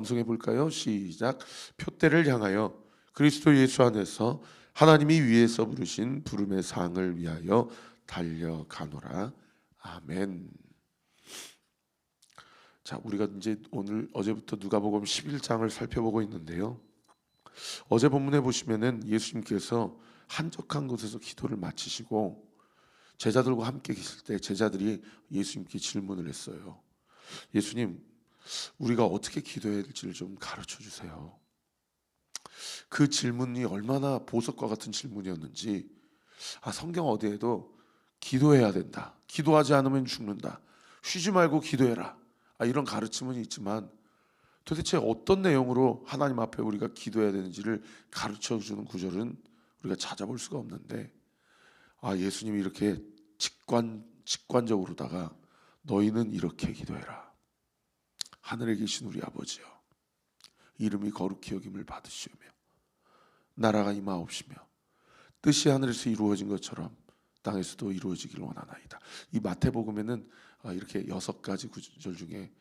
암송해 볼까요? 시작. 표대를 향하여 그리스도 예수 안에서 하나님이 위에서 부르신 부름의 상을 위하여 달려가노라. 아멘. 자, 우리가 이제 오늘 어제부터 누가복음 11장을 살펴보고 있는데요. 어제 본문에 보시면은 예수님께서 한적한 곳에서 기도를 마치시고 제자들과 함께 계실 때 제자들이 예수님께 질문을 했어요. 예수님, 우리가 어떻게 기도해야 될지를 좀 가르쳐 주세요. 그 질문이 얼마나 보석과 같은 질문이었는지, 성경 어디에도 기도해야 된다, 기도하지 않으면 죽는다, 쉬지 말고 기도해라, 이런 가르침은 있지만 도대체 어떤 내용으로 하나님 앞에 우리가 기도해야 되는지를 가르쳐 주는 구절은 우리가 찾아볼 수가 없는데, 예수님이 이렇게 직관적으로다가 너희는 이렇게 기도해라. 하늘에 계신 우리 아버지여, 이름이 거룩히 여김을 받으시오며 나라가 임하옵시며 뜻이 하늘에서 이루어진 것처럼 땅에서도 이루어지기를 원하나이다. 이 마태복음에는 이렇게 6가지 구절 중에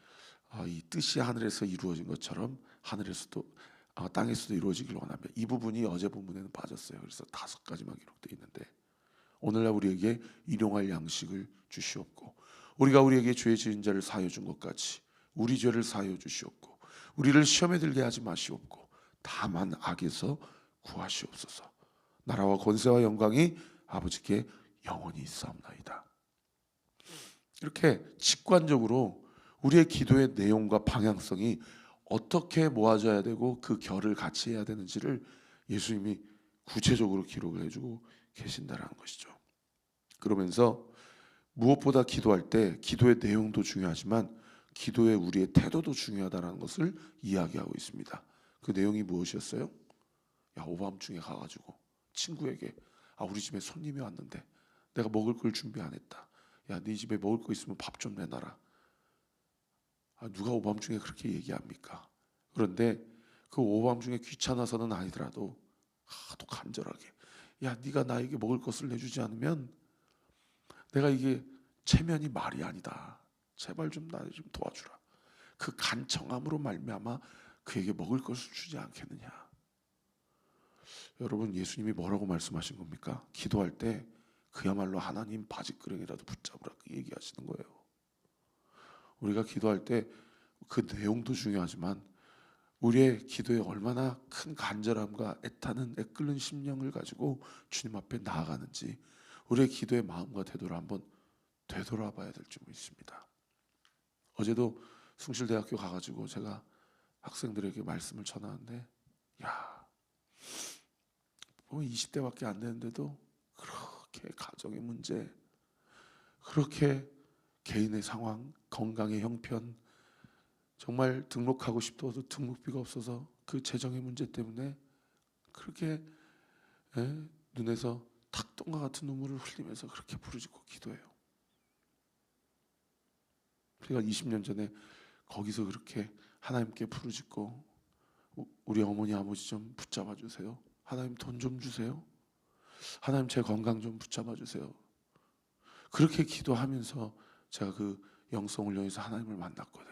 이 뜻이 하늘에서 이루어진 것처럼 하늘에서도 땅에서도 이루어지기를 원하며, 이 부분이 어제 본문에는 빠졌어요. 그래서 5가지만 기록되어 있는데, 오늘날 우리에게 일용할 양식을 주시옵고 우리가 우리에게 죄 지은 자를 사하여 준 것 같이 우리 죄를 사하여 주시옵고 우리를 시험에 들게 하지 마시옵고 다만 악에서 구하시옵소서. 나라와 권세와 영광이 아버지께 영원히 있사옵나이다. 이렇게 직관적으로 우리의 기도의 내용과 방향성이 어떻게 모아져야 되고 그 결을 같이 해야 되는지를 예수님이 구체적으로 기록을 해주고 계신다는 것이죠. 그러면서 무엇보다 기도할 때 기도의 내용도 중요하지만 기도의 우리의 태도도 중요하다는 것을 이야기하고 있습니다. 그 내용이 무엇이었어요? 오밤중에 가가지고 친구에게 우리 집에 손님이 왔는데 내가 먹을 걸 준비 안 했다. 네 집에 먹을 거 있으면 밥 좀 내놔라. 누가 오밤중에 그렇게 얘기합니까? 그런데 그 오밤중에 귀찮아서는 아니더라도 또 간절하게, 네가 나에게 먹을 것을 내주지 않으면 내가 이게 체면이 말이 아니다. 제발 좀 나를 좀 도와주라. 그 간청함으로 말미암아 그에게 먹을 것을 주지 않겠느냐. 여러분, 예수님이 뭐라고 말씀하신 겁니까? 기도할 때 그야말로 하나님 바지끄렁이라도 붙잡으라, 그 얘기하시는 거예요. 우리가 기도할 때 그 내용도 중요하지만 우리의 기도에 얼마나 큰 간절함과 애타는 애끓는 심령을 가지고 주님 앞에 나아가는지 우리의 기도의 마음과 태도를 한번 되돌아봐야 될 점이 있습니다. 어제도 숭실대학교 가가지고 제가 학생들에게 말씀을 전하는데, 20대밖에 안 되는데도 그렇게 가정의 문제, 그렇게 개인의 상황, 건강의 형편, 정말 등록하고 싶어도 등록비가 없어서 그 재정의 문제 때문에 그렇게 눈에서 닭똥과 같은 눈물을 흘리면서 그렇게 부르짖고 기도해요. 제가 20년 전에 거기서 그렇게 하나님께 부르짖고, 우리 어머니 아버지 좀 붙잡아 주세요. 하나님 돈 좀 주세요. 하나님 제 건강 좀 붙잡아 주세요. 그렇게 기도하면서 제가 그 영성훈련에서 하나님을 만났거든요.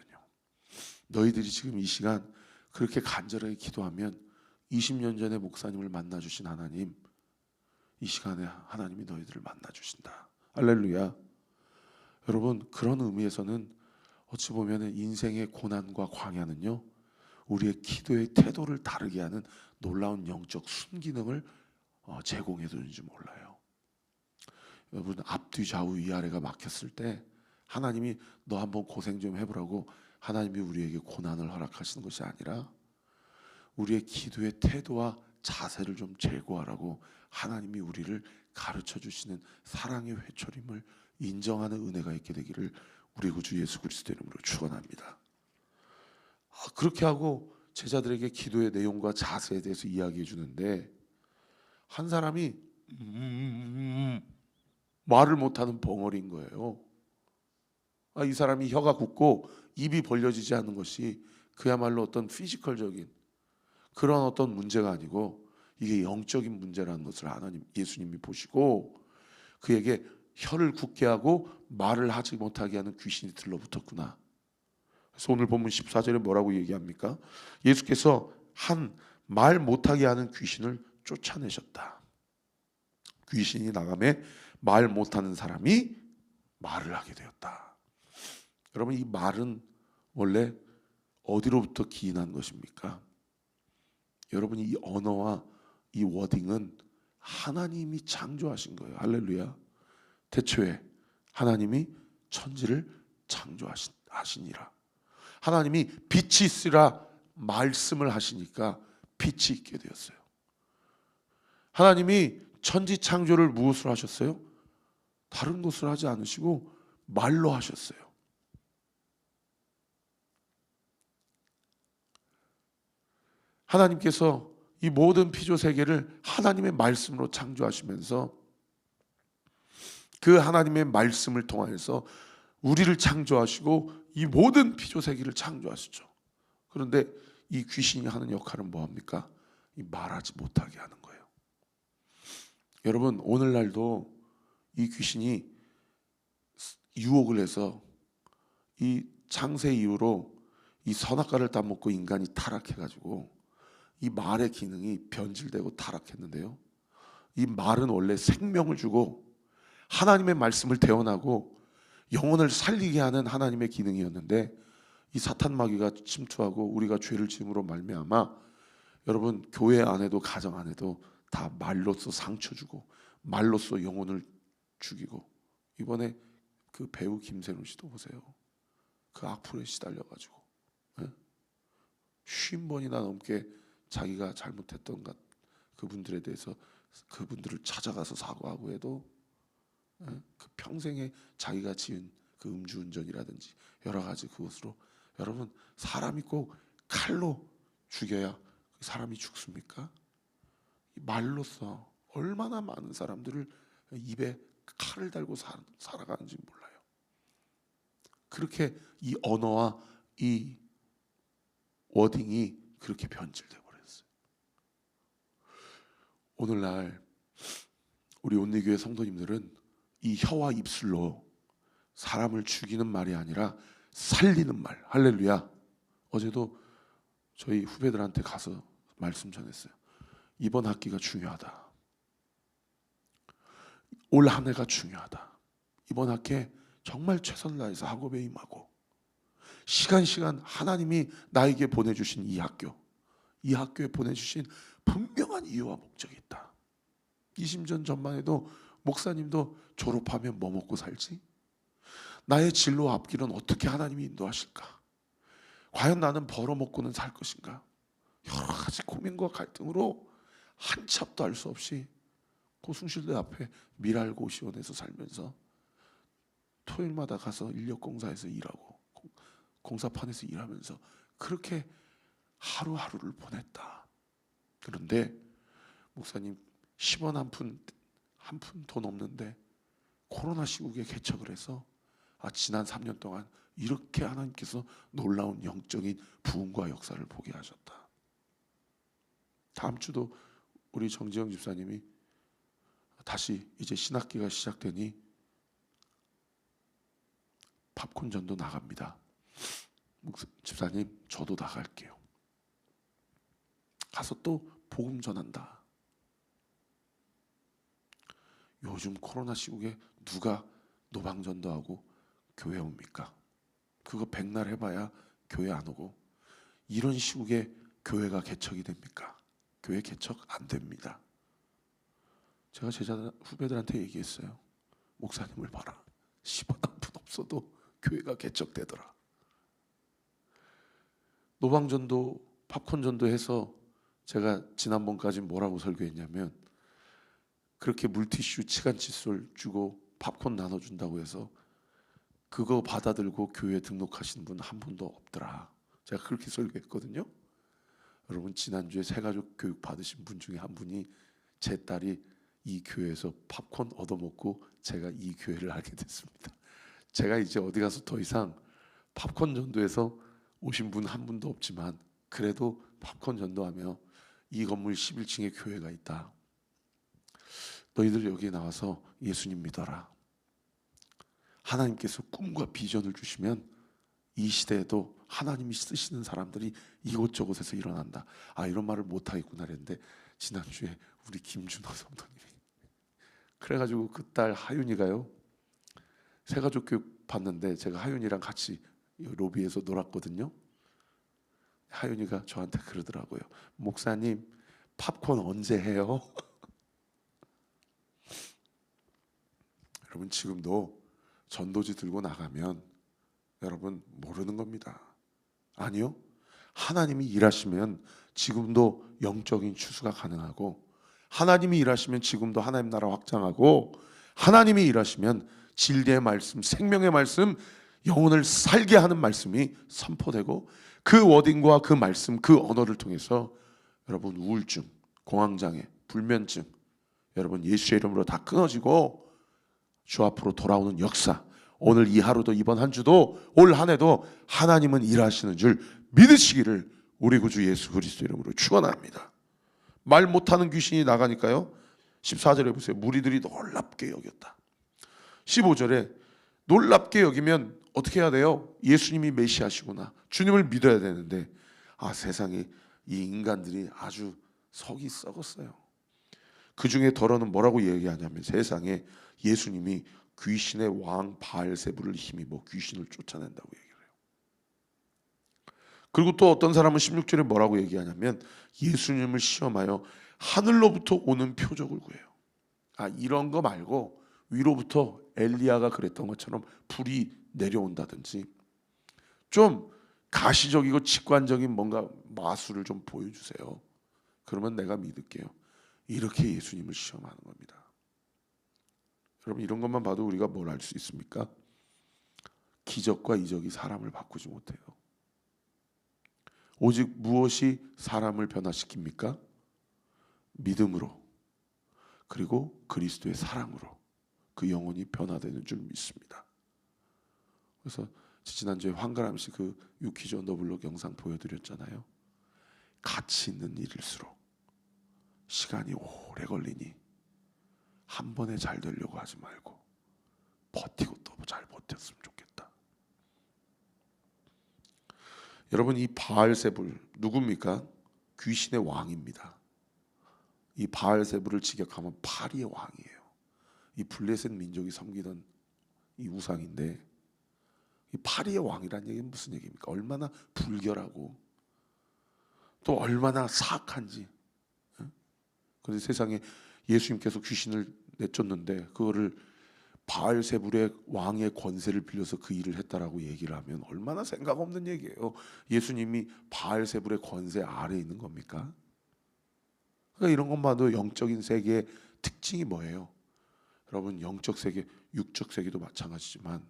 너희들이 지금 이 시간 그렇게 간절하게 기도하면 20년 전에 목사님을 만나 주신 하나님, 이 시간에 하나님이 너희들을 만나 주신다. 할렐루야. 여러분, 그런 의미에서는 어찌 보면 인생의 고난과 광야는요, 우리의 기도의 태도를 다르게 하는 놀라운 영적 순기능을 제공해 주는지 몰라요. 여러분, 앞뒤 좌우 위아래가 막혔을 때 하나님이 너 한번 고생 좀 해보라고 하나님이 우리에게 고난을 허락하시는 것이 아니라 우리의 기도의 태도와 자세를 좀 제고하라고 하나님이 우리를 가르쳐 주시는 사랑의 회초림을 인정하는 은혜가 있게 되기를 우리 구주 예수 그리스도 이름으로 축원합니다. 그렇게 하고 제자들에게 기도의 내용과 자세에 대해서 이야기해 주는데, 한 사람이 말을 못하는 벙어리인 거예요. 이 사람이 혀가 굳고 입이 벌려지지 않는 것이 그야말로 어떤 피지컬적인 그런 어떤 문제가 아니고 이게 영적인 문제라는 것을 예수님이 보시고 그에게 혀를 굳게 하고 말을 하지 못하게 하는 귀신이 들러붙었구나. 그래서 오늘 본문 14절에 뭐라고 얘기합니까? 예수께서 한 말 못하게 하는 귀신을 쫓아내셨다. 귀신이 나가매 말 못하는 사람이 말을 하게 되었다. 여러분, 이 말은 원래 어디로부터 기인한 것입니까? 여러분, 이 언어와 이 워딩은 하나님이 창조하신 거예요. 할렐루야. 태초에 하나님이 천지를 창조하시니라. 하나님이 빛이 있으라 말씀을 하시니까 빛이 있게 되었어요. 하나님이 천지 창조를 무엇으로 하셨어요? 다른 것을 하지 않으시고 말로 하셨어요. 하나님께서 이 모든 피조 세계를 하나님의 말씀으로 창조하시면서 그 하나님의 말씀을 통하여서 우리를 창조하시고 이 모든 피조 세계를 창조하시죠. 그런데 이 귀신이 하는 역할은 뭐합니까? 이 말하지 못하게 하는 거예요. 여러분, 오늘날도 이 귀신이 유혹을 해서 이 창세 이후로 이 선악과를 따먹고 인간이 타락해가지고 이 말의 기능이 변질되고 타락했는데요. 이 말은 원래 생명을 주고 하나님의 말씀을 대언하고 영혼을 살리게 하는 하나님의 기능이었는데, 이 사탄 마귀가 침투하고 우리가 죄를 지음으로 말미암아 여러분, 교회 안에도 가정 안에도 다 말로써 상처 주고 말로써 영혼을 죽이고, 이번에 그 배우 김세론 씨도 보세요. 그 악플에 시달려가지고 50번이나 넘게 자기가 잘못했던 것, 그분들에 대해서 그분들을 찾아가서 사과하고 해도 그 평생에 자기가 지은 그 음주운전이라든지 여러 가지 그것으로, 여러분, 사람이 꼭 칼로 죽여야 사람이 죽습니까? 말로써 얼마나 많은 사람들을 입에 칼을 달고 살아가는지 몰라요. 그렇게 이 언어와 이 워딩이 그렇게 변질돼 버렸어요. 오늘날 우리 온리교회 성도님들은 이 혀와 입술로 사람을 죽이는 말이 아니라 살리는 말, 할렐루야. 어제도 저희 후배들한테 가서 말씀 전했어요. 이번 학기가 중요하다. 올 한 해가 중요하다. 이번 학기에 정말 최선을 다해서 학업에 임하고, 시간 하나님이 나에게 보내주신 이 학교에 보내주신 분명한 이유와 목적이 있다. 20년 전만 해도 목사님도 졸업하면 뭐 먹고 살지? 나의 진로 앞길은 어떻게 하나님이 인도하실까? 과연 나는 벌어먹고는 살 것인가? 여러 가지 고민과 갈등으로 한치 앞도 알 수 없이 고숭실대 앞에 미랄고시원에서 살면서 토요일마다 가서 인력공사에서 일하고 공사판에서 일하면서 그렇게 하루하루를 보냈다. 그런데 목사님 10원 한 푼 돈 없는데 코로나 시국에 개척을 해서 지난 3년 동안 이렇게 하나님께서 놀라운 영적인 부흥과 역사를 보게 하셨다. 다음 주도 우리 정지영 집사님이 다시 이제 신학기가 시작되니 팝콘전도 나갑니다. 집사님, 저도 나갈게요. 가서 또 복음 전한다. 요즘 코로나 시국에 누가 노방전도 하고 교회 옵니까? 그거 백날 해봐야 교회 안 오고, 이런 시국에 교회가 개척이 됩니까? 교회 개척 안 됩니다. 제가 제자 후배들한테 얘기했어요. 목사님을 봐라. 10원 한 푼 없어도 교회가 개척되더라. 노방전도 팝콘전도 해서 제가 지난번까지 뭐라고 설교했냐면, 그렇게 물티슈 치간 칫솔 주고 팝콘 나눠준다고 해서 그거 받아들고 교회 등록하신 분 한 분도 없더라. 제가 그렇게 설교했거든요. 여러분, 지난주에 새가족 교육 받으신 분 중에 한 분이 제 딸이 이 교회에서 팝콘 얻어먹고 제가 이 교회를 알게 됐습니다. 제가 이제 어디 가서 더 이상 팝콘 전도해서 오신 분 한 분도 없지만, 그래도 팝콘 전도하며 이 건물 11층에 교회가 있다. 너희들 여기에 나와서 예수님 믿어라. 하나님께서 꿈과 비전을 주시면 이 시대에도 하나님이 쓰시는 사람들이 이곳저곳에서 일어난다. 이런 말을 못하겠구나 그랬는데 지난주에 우리 김준호 성도님이 그래가지고 그 딸 하윤이가요, 새가족 교육 받는데 제가 하윤이랑 같이 로비에서 놀았거든요. 하윤이가 저한테 그러더라고요. 목사님, 팝콘 언제 해요? 여러분, 지금도 전도지 들고 나가면 여러분 모르는 겁니다. 아니요, 하나님이 일하시면 지금도 영적인 추수가 가능하고, 하나님이 일하시면 지금도 하나님 나라 확장하고, 하나님이 일하시면 진리의 말씀, 생명의 말씀, 영혼을 살게 하는 말씀이 선포되고, 그 워딩과 그 말씀, 그 언어를 통해서 여러분 우울증, 공황장애, 불면증, 여러분 예수의 이름으로 다 끊어지고 주 앞으로 돌아오는 역사, 오늘 이 하루도 이번 한 주도 올 한 해도 하나님은 일하시는 줄 믿으시기를 우리 구주 예수 그리스도 이름으로 축원합니다. 말 못하는 귀신이 나가니까요, 14절에 보세요. 무리들이 놀랍게 여겼다. 15절에 놀랍게 여기면 어떻게 해야 돼요? 예수님이 메시아시구나, 주님을 믿어야 되는데 세상에 이 인간들이 아주 속이 썩었어요. 그 중에 더러는 뭐라고 얘기하냐면, 세상에 예수님이 귀신의 왕 바알세불을 힘입어 귀신을 쫓아낸다고 얘기를 해요. 그리고 또 어떤 사람은 16절에 뭐라고 얘기하냐면, 예수님을 시험하여 하늘로부터 오는 표적을 구해요. 이런 거 말고 위로부터 엘리야가 그랬던 것처럼 불이 내려온다든지 좀 가시적이고 직관적인 뭔가 마술을 좀 보여주세요. 그러면 내가 믿을게요. 이렇게 예수님을 시험하는 겁니다. 여러분, 이런 것만 봐도 우리가 뭘 알 수 있습니까? 기적과 이적이 사람을 바꾸지 못해요. 오직 무엇이 사람을 변화시킵니까? 믿음으로, 그리고 그리스도의 사랑으로 그 영혼이 변화되는 줄 믿습니다. 그래서 지난주에 황가람 씨 그 유키즈 언 더 블록 영상 보여드렸잖아요. 가치 있는 일일수록 시간이 오래 걸리니 한 번에 잘 되려고 하지 말고 버티고 또 잘 버텼으면 좋겠다. 여러분, 이 바알세불 누굽니까? 귀신의 왕입니다. 이 바알세불을 직역하면 파리의 왕이에요. 이 블레셋 민족이 섬기던 이 우상인데, 이 파리의 왕이라는 얘기는 무슨 얘기입니까? 얼마나 불결하고 또 얼마나 사악한지. 그런데 세상에 예수님께서 귀신을 내쫓는데 그거를 바알세불의 왕의 권세를 빌려서 그 일을 했다라고 얘기를 하면 얼마나 생각 없는 얘기예요. 예수님이 바알세불의 권세 아래에 있는 겁니까? 그러니까 이런 것만 봐도 영적인 세계의 특징이 뭐예요? 여러분, 영적 세계, 육적 세계도 마찬가지지만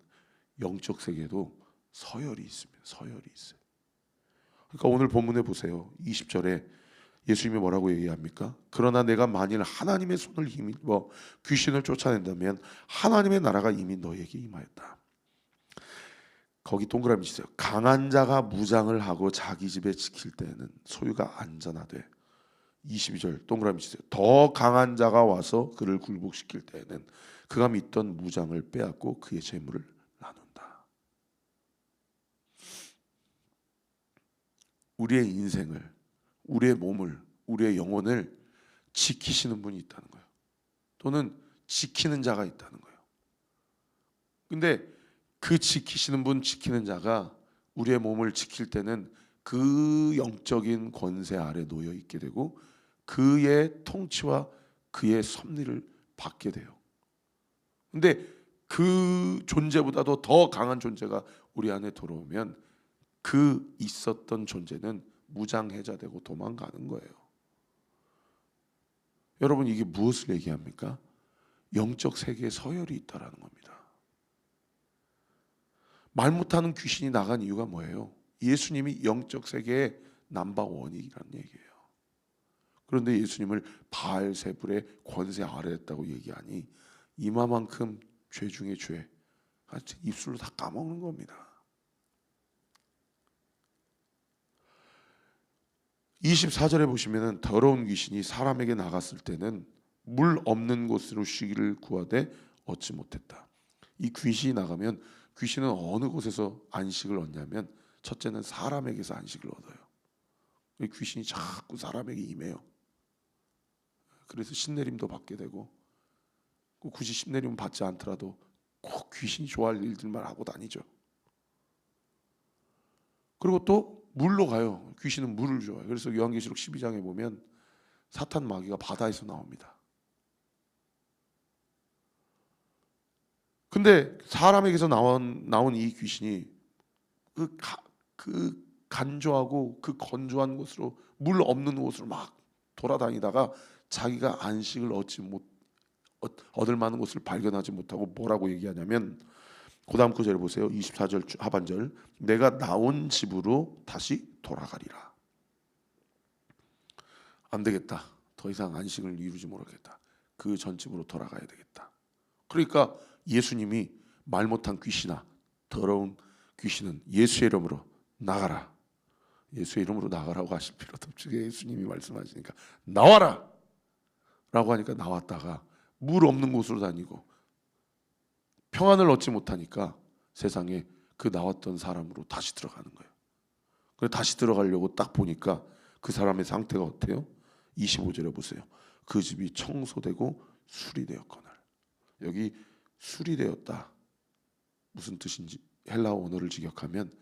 영적 세계도 서열이 있습니다. 서열이 있어요. 그러니까 오늘 본문에 보세요. 20절에 예수님이 뭐라고 얘기합니까? 그러나 내가 만일 하나님의 손을 힘입어 귀신을 쫓아낸다면 하나님의 나라가 이미 너에게 임하였다. 거기 동그라미 치세요. 강한 자가 무장을 하고 자기 집에 지킬 때에는 소유가 안전하되, 22절 동그라미 치세요. 더 강한 자가 와서 그를 굴복시킬 때에는 그가 믿던 무장을 빼앗고 그의 재물을 나눈다. 우리의 인생을, 우리의 몸을, 우리의 영혼을 지키시는 분이 있다는 거예요. 또는 지키는 자가 있다는 거예요. 근데 그 지키시는 분, 지키는 자가 우리의 몸을 지킬 때는 그 영적인 권세 아래 놓여 있게 되고 그의 통치와 그의 섭리를 받게 돼요. 근데 그 존재보다도 더 강한 존재가 우리 안에 들어오면 그 있었던 존재는 무장해제되고 도망가는 거예요. 여러분, 이게 무엇을 얘기합니까? 영적 세계에 서열이 있다라는 겁니다. 말 못하는 귀신이 나간 이유가 뭐예요? 예수님이 영적 세계의 넘버원이라는 얘기예요. 그런데 예수님을 바알세불의 권세 아래 했다고 얘기하니 이마만큼 죄 중에 죄, 입술로 다 까먹는 겁니다. 24절에 보시면은 더러운 귀신이 사람에게 나갔을 때는 물 없는 곳으로 쉬기를 구하되 얻지 못했다. 이 귀신이 나가면 귀신은 어느 곳에서 안식을 얻냐면 첫째는 사람에게서 안식을 얻어요. 귀신이 자꾸 사람에게 임해요. 그래서 신내림도 받게 되고, 굳이 신내림 받지 않더라도 꼭 귀신이 좋아할 일들만 하고 다니죠. 그리고 또 물로 가요. 귀신은 물을 좋아해요. 그래서 요한계시록 12장에 보면 사탄 마귀가 바다에서 나옵니다. 근데 사람에게서 나온 이 귀신이 그 간조하고 그 건조한 곳으로, 물 없는 곳으로 막 돌아다니다가 자기가 안식을 얻을 만한 곳을 발견하지 못하고 뭐라고 얘기하냐면, 그 다음 구절에 보세요. 24절 하반절. 내가 나온 집으로 다시 돌아가리라. 안 되겠다. 더 이상 안식을 이루지 못하겠다. 그 전집으로 돌아가야 되겠다. 그러니까 예수님이 말 못한 귀신아, 더러운 귀신은 예수의 이름으로 나가라. 예수의 이름으로 나가라고 하실 필요도 없이 예수님이 말씀하시니까 나와라 라고 하니까 나왔다가 물 없는 곳으로 다니고 평안을 얻지 못하니까 세상에 그 나왔던 사람으로 다시 들어가는 거예요. 그래서 다시 들어가려고 딱 보니까 그 사람의 상태가 어때요? 25절에 보세요. 그 집이 청소되고 수리되었거늘. 여기 수리되었다, 무슨 뜻인지 헬라어 언어를 직역하면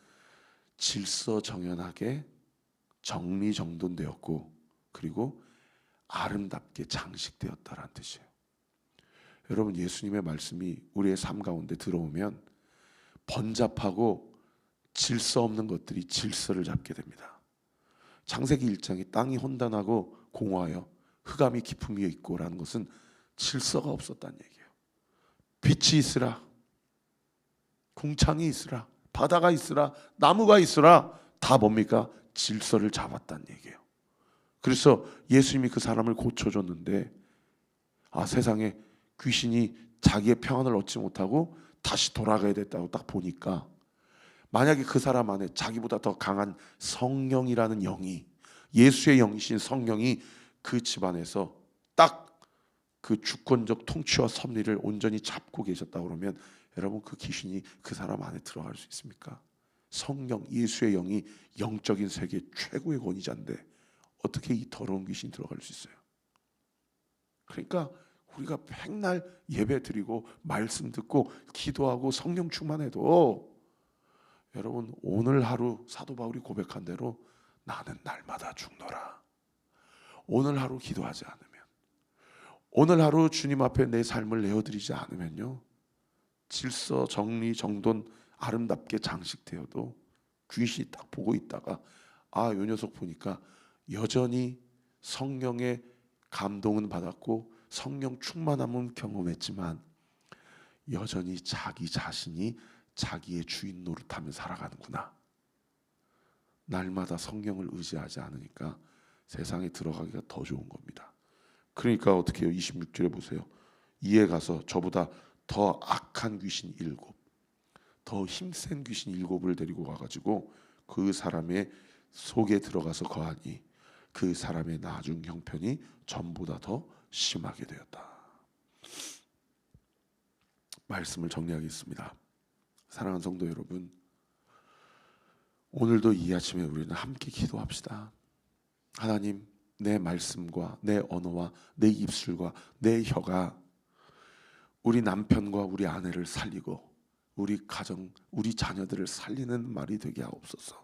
질서정연하게 정리정돈되었고 그리고 아름답게 장식되었다라는 뜻이에요. 여러분, 예수님의 말씀이 우리의 삶 가운데 들어오면 번잡하고 질서 없는 것들이 질서를 잡게 됩니다. 창세기 1장이 땅이 혼돈하고 공허하여 흑암이 깊음 위에 있고 라는 것은 질서가 없었다는 얘기예요. 빛이 있으라, 궁창이 있으라, 바다가 있으라, 나무가 있으라, 다 뭡니까? 질서를 잡았다는 얘기예요. 그래서 예수님이 그 사람을 고쳐줬는데, 세상에 귀신이 자기의 평안을 얻지 못하고 다시 돌아가야 됐다고 딱 보니까, 만약에 그 사람 안에 자기보다 더 강한 성령이라는 영이, 예수의 영이신 성령이 그 집안에서 딱 그 주권적 통치와 섭리를 온전히 잡고 계셨다 그러면 여러분, 그 귀신이 그 사람 안에 들어갈 수 있습니까? 성령, 예수의 영이 영적인 세계 최고의 권위자인데 어떻게 이 더러운 귀신이 들어갈 수 있어요? 그러니까 우리가 백날 예배 드리고 말씀 듣고 기도하고 성령 충만해도 여러분, 오늘 하루 사도 바울이 고백한 대로 나는 날마다 죽노라. 오늘 하루 기도하지 않으면, 오늘 하루 주님 앞에 내 삶을 내어드리지 않으면요, 질서, 정리, 정돈 아름답게 장식되어도 귀신이 딱 보고 있다가 요 녀석 보니까 여전히 성령의 감동은 받았고 성령 충만함은 경험했지만 여전히 자기 자신이 자기의 주인 노릇하며 살아가는구나. 날마다 성령을 의지하지 않으니까 세상에 들어가기가 더 좋은 겁니다. 그러니까 어떻게 해요? 26절에 보세요. 이에 가서 저보다 더 악한 귀신 7, 더 힘센 귀신 7을 데리고 가가지고 그 사람의 속에 들어가서 거하니 그 사람의 나중 형편이 전보다 더 심하게 되었다. 말씀을 정리하겠습니다. 사랑하는 성도 여러분, 오늘도 이 아침에 우리는 함께 기도합시다. 하나님, 내 말씀과 내 언어와 내 입술과 내 혀가 우리 남편과 우리 아내를 살리고 우리 가정, 우리 자녀들을 살리는 말이 되게 하옵소서.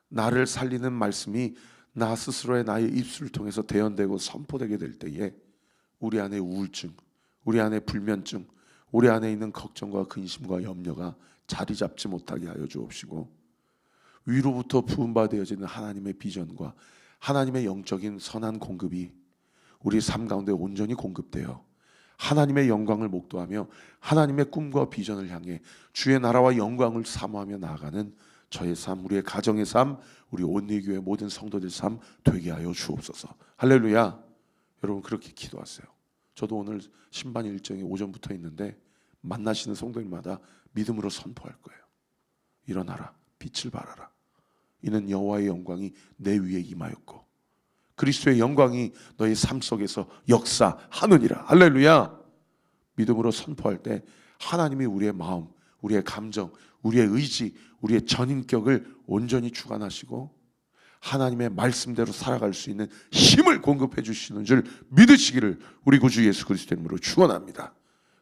나를 살리는 말씀이 나 스스로의 나의 입술을 통해서 대언되고 선포되게 될 때에 우리 안에 우울증, 우리 안에 불면증, 우리 안에 있는 걱정과 근심과 염려가 자리 잡지 못하게 하여 주옵시고, 위로부터 부음받아지는 하나님의 비전과 하나님의 영적인 선한 공급이 우리 삶 가운데 온전히 공급되어 하나님의 영광을 목도하며 하나님의 꿈과 비전을 향해 주의 나라와 영광을 사모하며 나아가는 저의 삶, 우리의 가정의 삶, 우리 온리교회 모든 성도들 삶 되게 하여 주옵소서. 할렐루야. 여러분, 그렇게 기도하세요. 저도 오늘 신반 일정이 오전부터 있는데 만나시는 성도님마다 믿음으로 선포할 거예요. 일어나라, 빛을 발하라. 이는 여호와의 영광이 내 위에 임하였고 그리스도의 영광이 너의 삶 속에서 역사하느니라. 할렐루야. 믿음으로 선포할 때 하나님이 우리의 마음, 우리의 감정, 우리의 의지, 우리의 전인격을 온전히 주관하시고 하나님의 말씀대로 살아갈 수 있는 힘을 공급해 주시는 줄 믿으시기를 우리 구주 예수 그리스도 이름으로 축원합니다.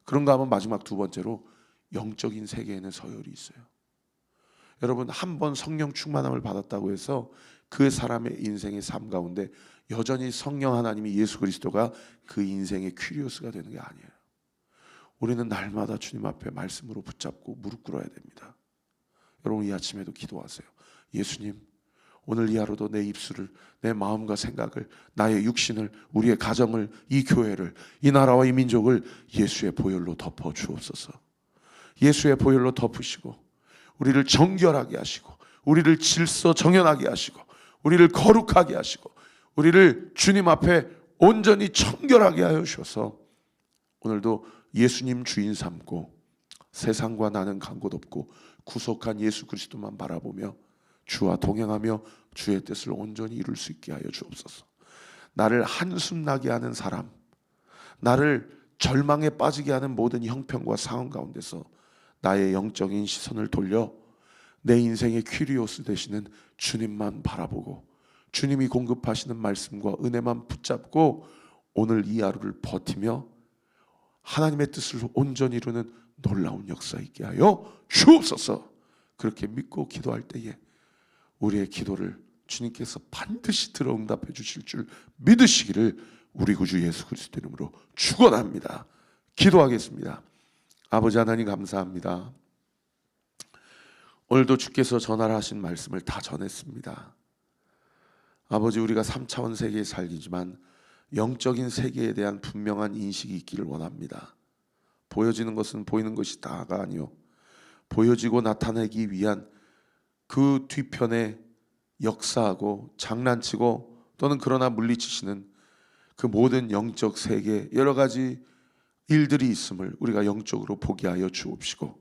그런가 하면 마지막 두 번째로 영적인 세계에는 서열이 있어요. 여러분, 한 번 성령 충만함을 받았다고 해서 그 사람의 인생의 삶 가운데 여전히 성령 하나님이 예수 그리스도가 그 인생의 큐리오스가 되는 게 아니에요. 우리는 날마다 주님 앞에 말씀으로 붙잡고 무릎 꿇어야 됩니다. 여러분, 이 아침에도 기도하세요. 예수님, 오늘 이 하루도 내 입술을, 내 마음과 생각을, 나의 육신을, 우리의 가정을, 이 교회를, 이 나라와 이 민족을 예수의 보혈로 덮어 주옵소서. 예수의 보혈로 덮으시고 우리를 정결하게 하시고 우리를 질서 정연하게 하시고 우리를 거룩하게 하시고 우리를 주님 앞에 온전히 청결하게 하여 주셔서 오늘도 예수님 주인 삼고 세상과 나는 간 곳 없고 구속한 예수 그리스도만 바라보며 주와 동행하며 주의 뜻을 온전히 이룰 수 있게 하여 주옵소서. 나를 한숨 나게 하는 사람, 나를 절망에 빠지게 하는 모든 형편과 상황 가운데서 나의 영적인 시선을 돌려 내 인생의 큐리오스 되시는 주님만 바라보고 주님이 공급하시는 말씀과 은혜만 붙잡고 오늘 이 하루를 버티며 하나님의 뜻을 온전히 이루는 놀라운 역사 있게 하여 주옵소서. 그렇게 믿고 기도할 때에 우리의 기도를 주님께서 반드시 들어 응답해 주실 줄 믿으시기를 우리 구주 예수 그리스도 이름으로 축원합니다. 기도하겠습니다. 아버지 하나님 감사합니다. 오늘도 주께서 전하신 말씀을 다 전했습니다. 아버지, 우리가 3차원 세계에 살기지만 영적인 세계에 대한 분명한 인식이 있기를 원합니다. 보여지는 것은 보이는 것이 다가 아니요 보여지고 나타내기 위한 그 뒤편에 역사하고 장난치고 또는 그러나 물리치시는 그 모든 영적 세계 여러 가지 일들이 있음을 우리가 영적으로 보게 하여 주옵시고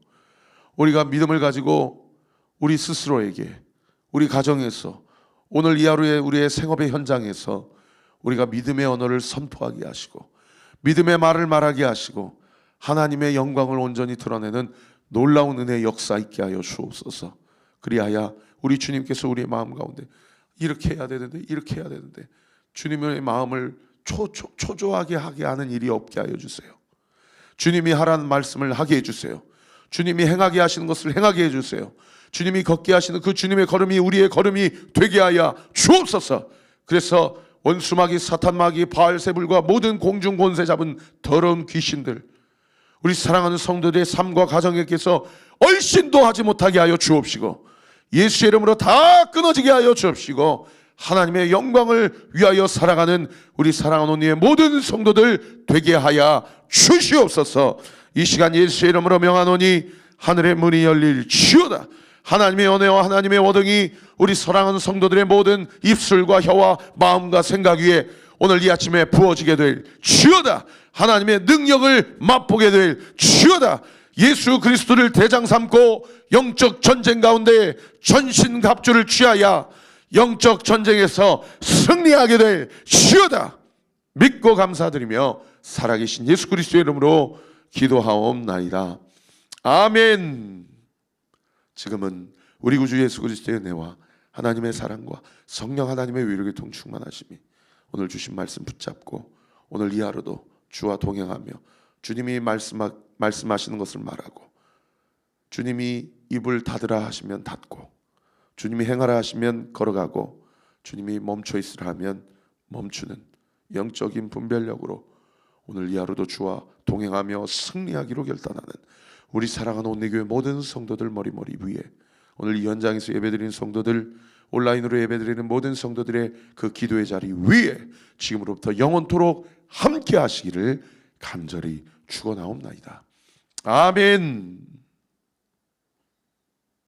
우리가 믿음을 가지고 우리 스스로에게 우리 가정에서 오늘 이 하루에 우리의 생업의 현장에서 우리가 믿음의 언어를 선포하게 하시고 믿음의 말을 말하게 하시고 하나님의 영광을 온전히 드러내는 놀라운 은혜의 역사 있게 하여 주옵소서. 그리하여 우리 주님께서 우리의 마음 가운데 이렇게 해야 되는데 이렇게 해야 되는데 주님의 마음을 초조하게 하게 하는 일이 없게 하여 주세요. 주님이 하라는 말씀을 하게 해주세요. 주님이 행하게 하시는 것을 행하게 해주세요. 주님이 걷게 하시는 그 주님의 걸음이 우리의 걸음이 되게 하여 주옵소서. 그래서 원수마귀, 사탄마귀, 바알세불과 모든 공중 권세 잡은 더러운 귀신들 우리 사랑하는 성도들의 삶과 가정에게서 얼씬도 하지 못하게 하여 주옵시고 예수의 이름으로 다 끊어지게 하여 주옵시고 하나님의 영광을 위하여 살아가는 우리 사랑하는 언니의 모든 성도들 되게 하여 주시옵소서. 이 시간 예수의 이름으로 명하노니 하늘의 문이 열릴지어다. 하나님의 은혜와 하나님의 원흥이 우리 사랑하는 성도들의 모든 입술과 혀와 마음과 생각 위에 오늘 이 아침에 부어지게 될 지어다. 하나님의 능력을 맛보게 될 지어다. 예수 그리스도를 대장 삼고 영적 전쟁 가운데 전신갑주를 취하여 영적 전쟁에서 승리하게 될 지어다. 믿고 감사드리며 살아계신 예수 그리스도의 이름으로 기도하옵나이다. 아멘. 지금은 우리 구주 예수 그리스도의 은혜와 하나님의 사랑과 성령 하나님의 위로를 통 충만하심이 오늘 주신 말씀 붙잡고 오늘 이 하루도 주와 동행하며 주님이 말씀하시는 것을 말하고 주님이 입을 닫으라 하시면 닫고 주님이 행하라 하시면 걸어가고 주님이 멈춰 있으라 하면 멈추는 영적인 분별력으로 오늘 이 하루도 주와 동행하며 승리하기로 결단하는 우리 사랑하는 온내교회 모든 성도들 머리머리 위에 오늘 이 현장에서 예배드리는 성도들 온라인으로 예배드리는 모든 성도들의 그 기도의 자리 위에 지금으로부터 영원토록 함께 하시기를 간절히 축원하옵나이다. 아멘.